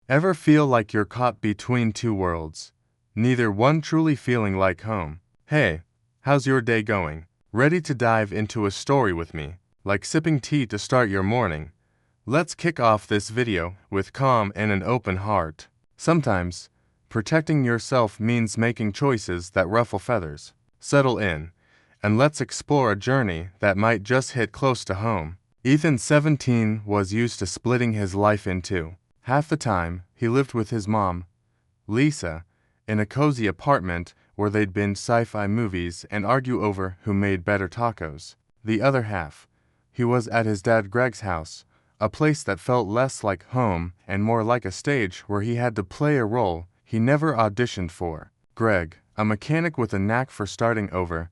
Ever feel like you're caught between two worlds? Neither one truly feeling like home. Hey, how's your day going? Ready to dive into a story with me? Like sipping tea to start your morning? Let's kick off this video with calm and an open heart. Sometimes, protecting yourself means making choices that ruffle feathers. Settle in, and let's explore a journey that might just hit close to home. Ethan, 17, was used to splitting his life in two. Half the time, he lived with his mom, Lisa, in a cozy apartment where they'd binge sci-fi movies and argue over who made better tacos. The other half, he was at his dad Greg's house, a place that felt less like home and more like a stage where he had to play a role he never auditioned for. Greg, a mechanic with a knack for starting over,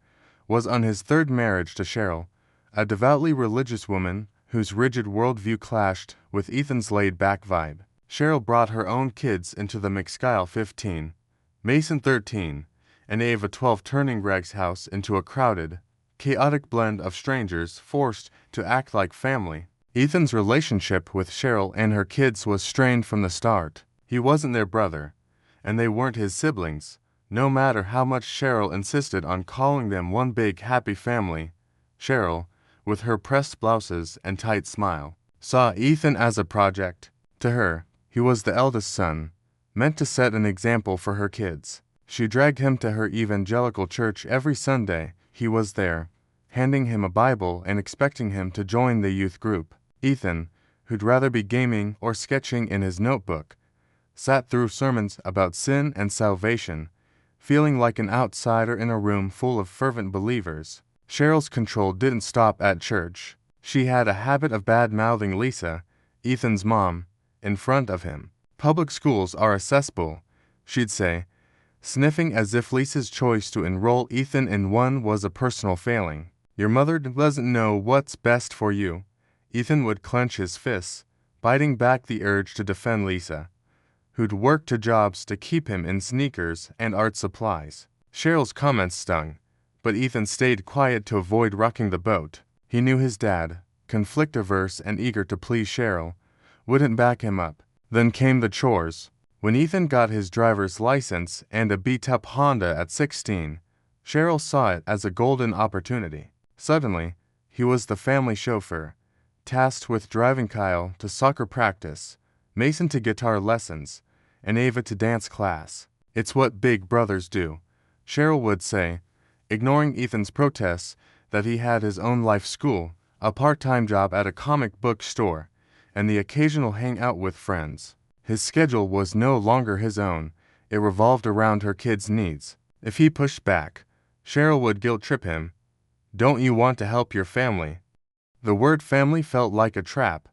was on his third marriage to Cheryl, a devoutly religious woman whose rigid worldview clashed with Ethan's laid-back vibe. Cheryl brought her own kids into the mix, 15, Mason 13, and Ava 12, turning Greg's house into a crowded, chaotic blend of strangers forced to act like family. Ethan's relationship with Cheryl and her kids was strained from the start. He wasn't their brother, and they weren't his siblings, no matter how much Cheryl insisted on calling them one big happy family. Cheryl, with her pressed blouses and tight smile, saw Ethan as a project. To her, he was the eldest son, meant to set an example for her kids. She dragged him to her evangelical church every Sunday he was there, handing him a Bible and expecting him to join the youth group. Ethan, who'd rather be gaming or sketching in his notebook, sat through sermons about sin and salvation, feeling like an outsider in a room full of fervent believers. Cheryl's control didn't stop at church. She had a habit of bad-mouthing Lisa, Ethan's mom, in front of him. "Public schools are a cesspool," she'd say, sniffing as if Lisa's choice to enroll Ethan in one was a personal failing. "Your mother doesn't know what's best for you." Ethan would clench his fists, biting back the urge to defend Lisa, who'd worked two jobs to keep him in sneakers and art supplies. Cheryl's comments stung, but Ethan stayed quiet to avoid rocking the boat. He knew his dad, conflict-averse and eager to please Cheryl, wouldn't back him up. Then came the chores. When Ethan got his driver's license and a beat-up Honda at 16, Cheryl saw it as a golden opportunity. Suddenly, he was the family chauffeur, tasked with driving Kyle to soccer practice, Mason to guitar lessons, and Ava to dance class. "It's what big brothers do," Cheryl would say, ignoring Ethan's protests that he had his own life, school, a part-time job at a comic book store, and the occasional hangout with friends. His schedule was no longer his own. It revolved around her kids' needs. If he pushed back, Cheryl would guilt-trip him. "Don't you want to help your family?" The word family felt like a trap,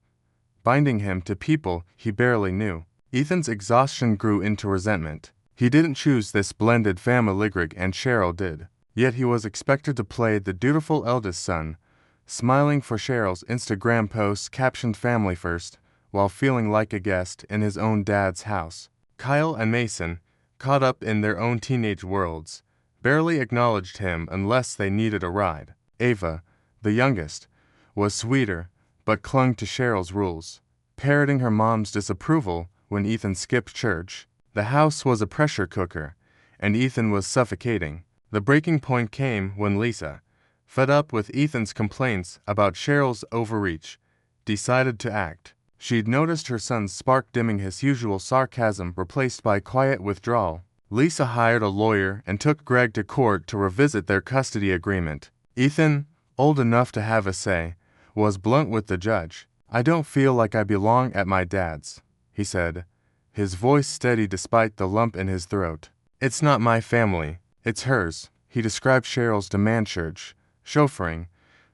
binding him to people he barely knew. Ethan's exhaustion grew into resentment. He didn't choose this blended family, Greg and Cheryl did. Yet he was expected to play the dutiful eldest son, smiling for Cheryl's Instagram posts captioned "Family First," while feeling like a guest in his own dad's house. Kyle and Mason, caught up in their own teenage worlds, barely acknowledged him unless they needed a ride. Ava, the youngest, was sweeter, but clung to Cheryl's rules, parroting her mom's disapproval when Ethan skipped church. The house was a pressure cooker, and Ethan was suffocating. The breaking point came when Lisa, fed up with Ethan's complaints about Cheryl's overreach, decided to act. She'd noticed her son's spark dimming, his usual sarcasm replaced by quiet withdrawal. Lisa hired a lawyer and took Greg to court to revisit their custody agreement. Ethan, old enough to have a say, was blunt with the judge. "I don't feel like I belong at my dad's," he said, his voice steady despite the lump in his throat. "It's not my family, it's hers." He described Cheryl's demand church, chauffeuring,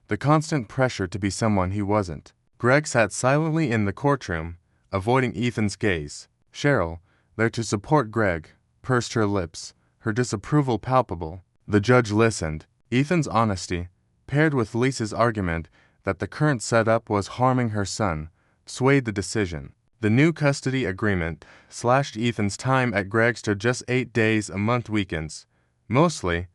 the constant pressure to be someone he wasn't. Greg sat silently in the courtroom, avoiding Ethan's gaze. Cheryl, there to support Greg, pursed her lips, her disapproval palpable. The judge listened. Ethan's honesty, paired with Lisa's argument that the current setup was harming her son, swayed the decision. The new custody agreement slashed Ethan's time at Greg's to just 8 days a month, weekends, mostly,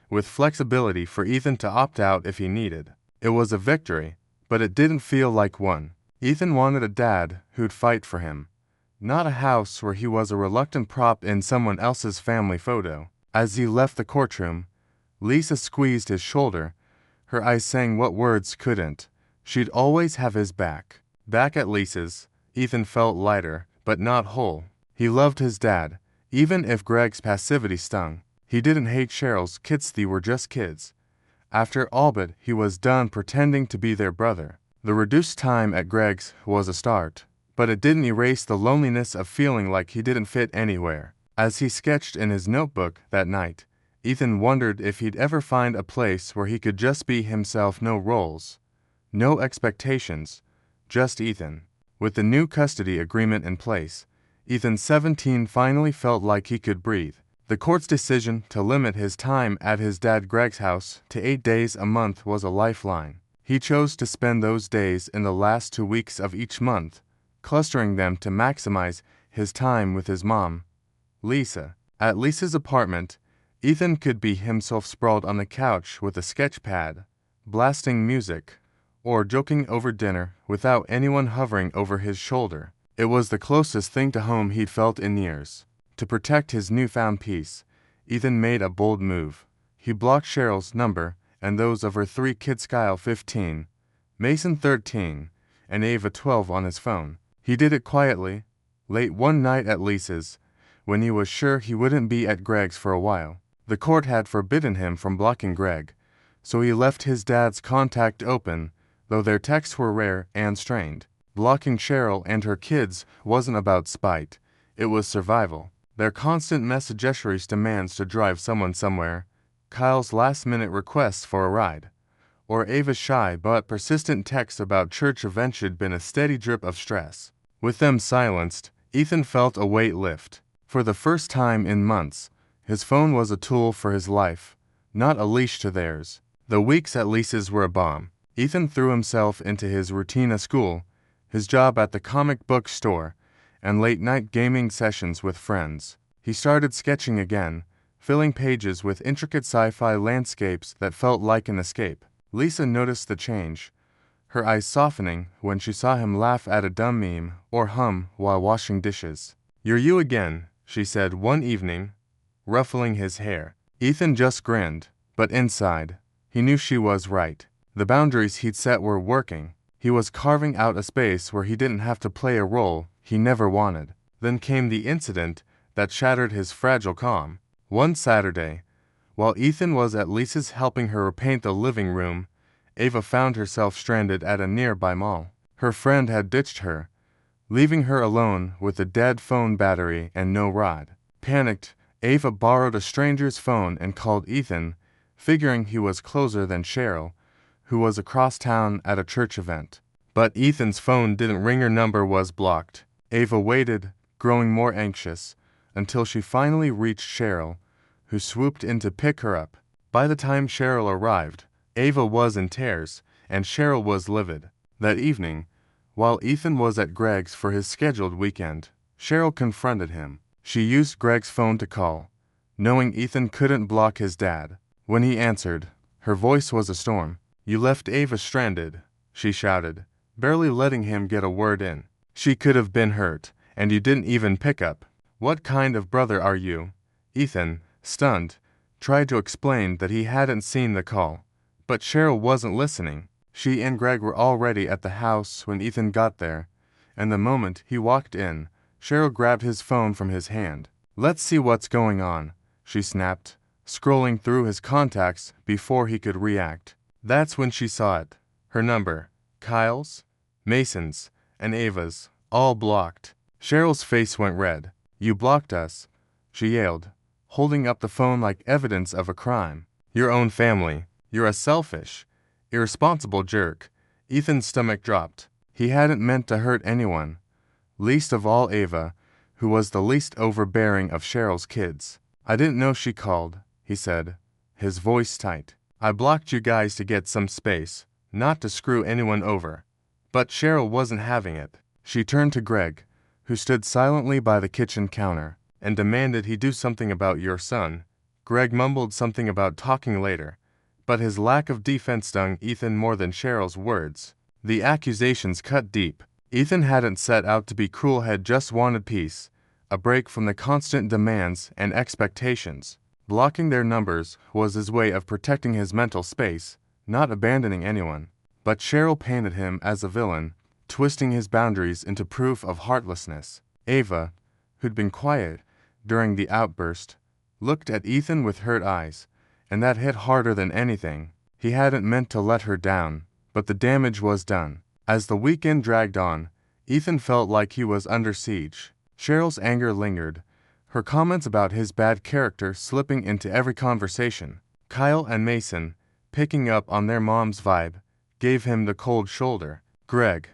with flexibility for Ethan to opt out if he needed. It was a victory, but it didn't feel like one. Ethan wanted a dad who'd fight for him, not a house where he was a reluctant prop in someone else's family photo. As he left the courtroom, Lisa squeezed his shoulder, her eyes saying what words couldn't. She'd always have his back. Back at Lisa's, Ethan felt lighter, but not whole. He loved his dad, even if Greg's passivity stung. He didn't hate Cheryl's kids, they were just kids. After all, but he was done pretending to be their brother. The reduced time at Greg's was a start, but it didn't erase the loneliness of feeling like he didn't fit anywhere. As he sketched in his notebook that night, Ethan wondered if he'd ever find a place where he could just be himself, no roles, no expectations, just Ethan. With the new custody agreement in place, Ethan, 17, finally felt like he could breathe. The court's decision to limit his time at his dad Greg's house to 8 days a month was a lifeline. He chose to spend those days in the last 2 weeks of each month, clustering them to maximize his time with his mom, Lisa. At Lisa's apartment, Ethan could be himself, sprawled on the couch with a sketch pad, blasting music, or joking over dinner without anyone hovering over his shoulder. It was the closest thing to home he'd felt in years. To protect his newfound peace, Ethan made a bold move. He blocked Cheryl's number and those of her 3 kids, Kyle, 15, Mason, 13, and Ava, 12, on his phone. He did it quietly, late one night at Lisa's, when he was sure he wouldn't be at Greg's for a while. The court had forbidden him from blocking Greg, so he left his dad's contact open, though their texts were rare and strained. Blocking Cheryl and her kids wasn't about spite, it was survival. Their constant messageries, demands to drive someone somewhere, Kyle's last-minute requests for a ride, or Ava's shy but persistent texts about church events had been a steady drip of stress. With them silenced, Ethan felt a weight lift. For the first time in months, his phone was a tool for his life, not a leash to theirs. The weeks at Lisa's were a bomb. Ethan threw himself into his routine at school, his job at the comic book store, and late-night gaming sessions with friends. He started sketching again, filling pages with intricate sci-fi landscapes that felt like an escape. Lisa noticed the change, her eyes softening when she saw him laugh at a dumb meme or hum while washing dishes. "You're you again," she said one evening, ruffling his hair. Ethan just grinned, but inside, he knew she was right. The boundaries he'd set were working. He was carving out a space where he didn't have to play a role he never wanted. Then came the incident that shattered his fragile calm. One Saturday, while Ethan was at Lisa's helping her repaint the living room, Ava found herself stranded at a nearby mall. Her friend had ditched her, leaving her alone with a dead phone battery and no ride. Panicked, Ava borrowed a stranger's phone and called Ethan, figuring he was closer than Cheryl, who was across town at a church event. But Ethan's phone didn't ring, her number was blocked. Ava waited, growing more anxious, until she finally reached Cheryl, who swooped in to pick her up. By the time Cheryl arrived, Ava was in tears, and Cheryl was livid. That evening, while Ethan was at Greg's for his scheduled weekend, Cheryl confronted him. She used Greg's phone to call, knowing Ethan couldn't block his dad. When he answered, her voice was a storm. "You left Ava stranded," she shouted, barely letting him get a word in. "She could have been hurt, and you didn't even pick up. What kind of brother are you?" Ethan, stunned, tried to explain that he hadn't seen the call. But Cheryl wasn't listening. She and Greg were already at the house when Ethan got there, and the moment he walked in, Cheryl grabbed his phone from his hand. "Let's see what's going on," she snapped, scrolling through his contacts before he could react. That's when she saw it. Her number, Kyle's, Mason's, and Ava's, all blocked. Cheryl's face went red. "You blocked us," she yelled, holding up the phone like evidence of a crime. "Your own family. You're a selfish, irresponsible jerk." Ethan's stomach dropped. He hadn't meant to hurt anyone, least of all Ava, who was the least overbearing of Cheryl's kids. "I didn't know she called," he said, his voice tight. "I blocked you guys to get some space, not to screw anyone over." But Cheryl wasn't having it. She turned to Greg, who stood silently by the kitchen counter, and demanded he do something about your son. Greg mumbled something about talking later, but his lack of defense stung Ethan more than Cheryl's words. The accusations cut deep. Ethan hadn't set out to be cruel, had just wanted peace, a break from the constant demands and expectations. Blocking their numbers was his way of protecting his mental space, not abandoning anyone. But Cheryl painted him as a villain, twisting his boundaries into proof of heartlessness. Ava, who'd been quiet during the outburst, looked at Ethan with hurt eyes, and that hit harder than anything. He hadn't meant to let her down, but the damage was done. As the weekend dragged on, Ethan felt like he was under siege. Cheryl's anger lingered, her comments about his bad character slipping into every conversation. Kyle and Mason, picking up on their mom's vibe, gave him the cold shoulder. Greg,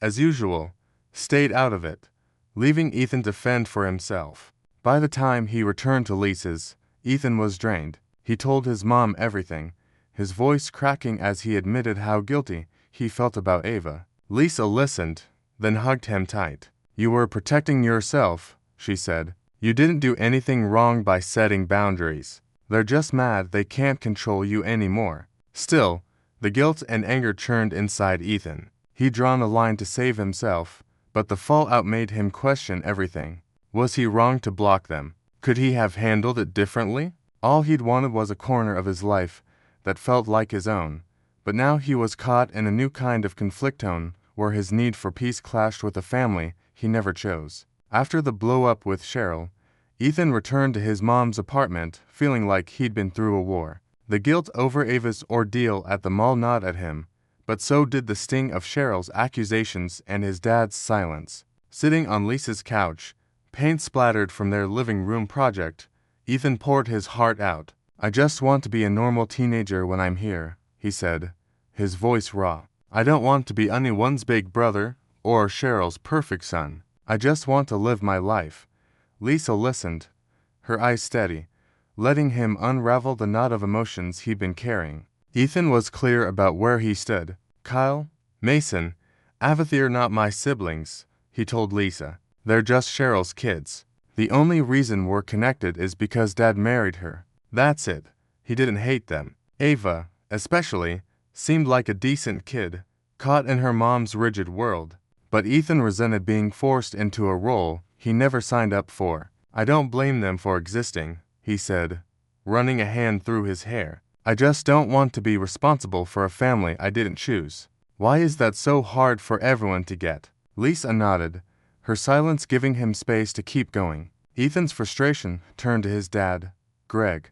as usual, stayed out of it, leaving Ethan to fend for himself. By the time he returned to Lisa's, Ethan was drained. He told his mom everything, his voice cracking as he admitted how guilty he felt about Ava. Lisa listened, then hugged him tight. "You were protecting yourself," she said. "You didn't do anything wrong by setting boundaries. They're just mad they can't control you anymore." Still, the guilt and anger churned inside Ethan. He'd drawn a line to save himself, but the fallout made him question everything. Was he wrong to block them? Could he have handled it differently? All he'd wanted was a corner of his life that felt like his own, but now he was caught in a new kind of conflict zone where his need for peace clashed with a family he never chose. After the blow-up with Cheryl, Ethan returned to his mom's apartment feeling like he'd been through a war. The guilt over Ava's ordeal at the mall gnawed at him, but so did the sting of Cheryl's accusations and his dad's silence. Sitting on Lisa's couch, paint splattered from their living room project, Ethan poured his heart out. "I just want to be a normal teenager when I'm here," he said, his voice raw. "I don't want to be anyone's big brother or Cheryl's perfect son. I just want to live my life." Lisa listened, her eyes steady, letting him unravel the knot of emotions he'd been carrying. Ethan was clear about where he stood. "Kyle, Mason, Ava are not my siblings," he told Lisa. "They're just Cheryl's kids. The only reason we're connected is because Dad married her. That's it." He didn't hate them. Ava, especially, seemed like a decent kid, caught in her mom's rigid world. But Ethan resented being forced into a role he never signed up for. "I don't blame them for existing," he said, running a hand through his hair. "I just don't want to be responsible for a family I didn't choose." "Why is that so hard for everyone to get?" Lisa nodded, her silence giving him space to keep going. Ethan's frustration turned to his dad, Greg,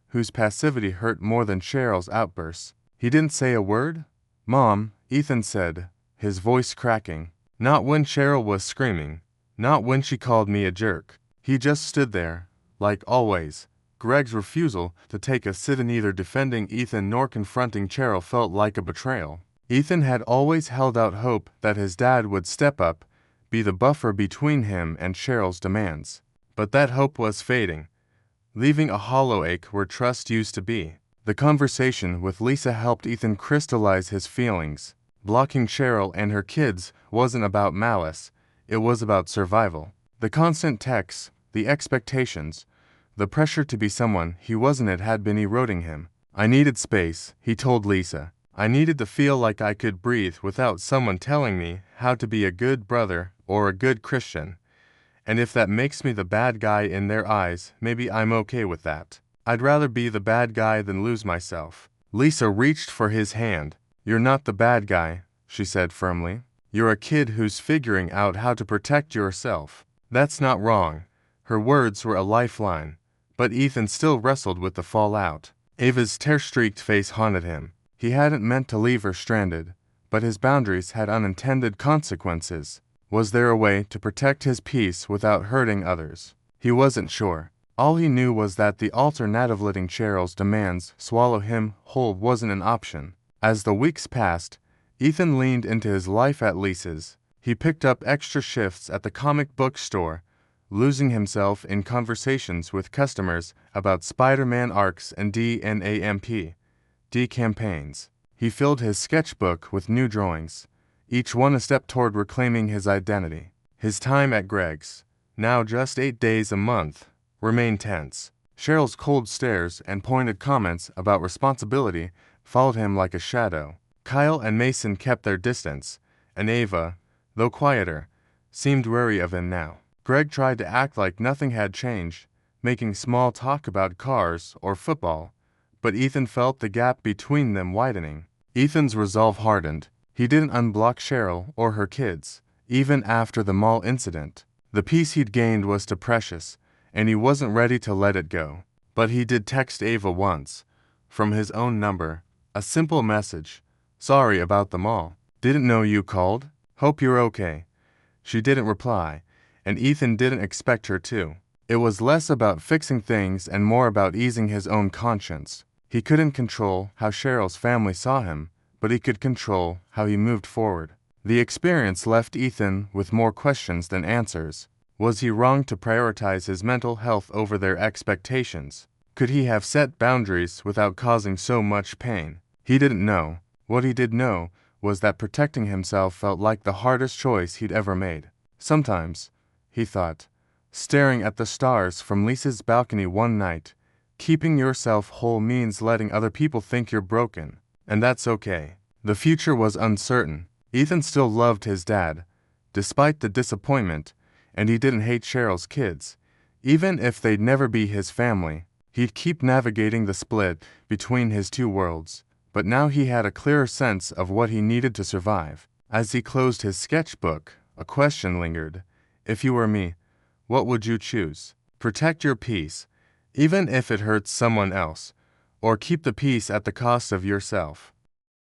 whose passivity hurt more than Cheryl's outbursts. "He didn't say a word?" "Mom," Ethan said, his voice cracking. "Not when Cheryl was screaming. Not when she called me a jerk. He just stood there, like always." Greg's refusal to take a sit in either defending Ethan nor confronting Cheryl felt like a betrayal. Ethan had always held out hope that his dad would step up, be the buffer between him and Cheryl's demands. But that hope was fading, leaving a hollow ache where trust used to be. The conversation with Lisa helped Ethan crystallize his feelings. Blocking Cheryl and her kids wasn't about malice, it was about survival. The constant texts, the expectations, the pressure to be someone he wasn't had been eroding him. "I needed space," he told Lisa. "I needed to feel like I could breathe without someone telling me how to be a good brother or a good Christian. And if that makes me the bad guy in their eyes, maybe I'm okay with that. I'd rather be the bad guy than lose myself." Lisa reached for his hand. "You're not the bad guy," she said firmly. "You're a kid who's figuring out how to protect yourself." "That's not wrong." Her words were a lifeline, but Ethan still wrestled with the fallout. Ava's tear-streaked face haunted him. He hadn't meant to leave her stranded, but his boundaries had unintended consequences. Was there a way to protect his peace without hurting others? He wasn't sure. All he knew was that the alternative, letting Cheryl's demands swallow him whole, wasn't an option. As the weeks passed, Ethan leaned into his life at Lisa's. He picked up extra shifts at the comic book store, losing himself in conversations with customers about Spider-Man arcs and D campaigns. He filled his sketchbook with new drawings, each one a step toward reclaiming his identity. His time at Greg's, now just 8 days a month, remained tense. Cheryl's cold stares and pointed comments about responsibility followed him like a shadow. Kyle and Mason kept their distance, and Ava, though quieter, seemed wary of him now. Greg tried to act like nothing had changed, making small talk about cars or football, but Ethan felt the gap between them widening. Ethan's resolve hardened. He didn't unblock Cheryl or her kids, even after the mall incident. The peace he'd gained was too precious, and he wasn't ready to let it go. But he did text Ava once, from his own number, a simple message. "Sorry about the mall. Didn't know you called. Hope you're okay." She didn't reply, and Ethan didn't expect her to. It was less about fixing things and more about easing his own conscience. He couldn't control how Cheryl's family saw him, but he could control how he moved forward. The experience left Ethan with more questions than answers. Was he wrong to prioritize his mental health over their expectations? Could he have set boundaries without causing so much pain? He didn't know. What he did know was that protecting himself felt like the hardest choice he'd ever made. Sometimes, he thought, staring at the stars from Lisa's balcony one night, keeping yourself whole means letting other people think you're broken. And that's okay. The future was uncertain. Ethan still loved his dad, despite the disappointment, and he didn't hate Cheryl's kids. Even if they'd never be his family, he'd keep navigating the split between his two worlds. But now he had a clearer sense of what he needed to survive. As he closed his sketchbook, a question lingered. If you were me, what would you choose? Protect your peace, even if it hurts someone else, or keep the peace at the cost of yourself?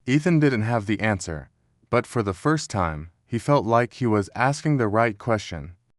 Ethan didn't have the answer, but for the first time, he felt like he was asking the right question.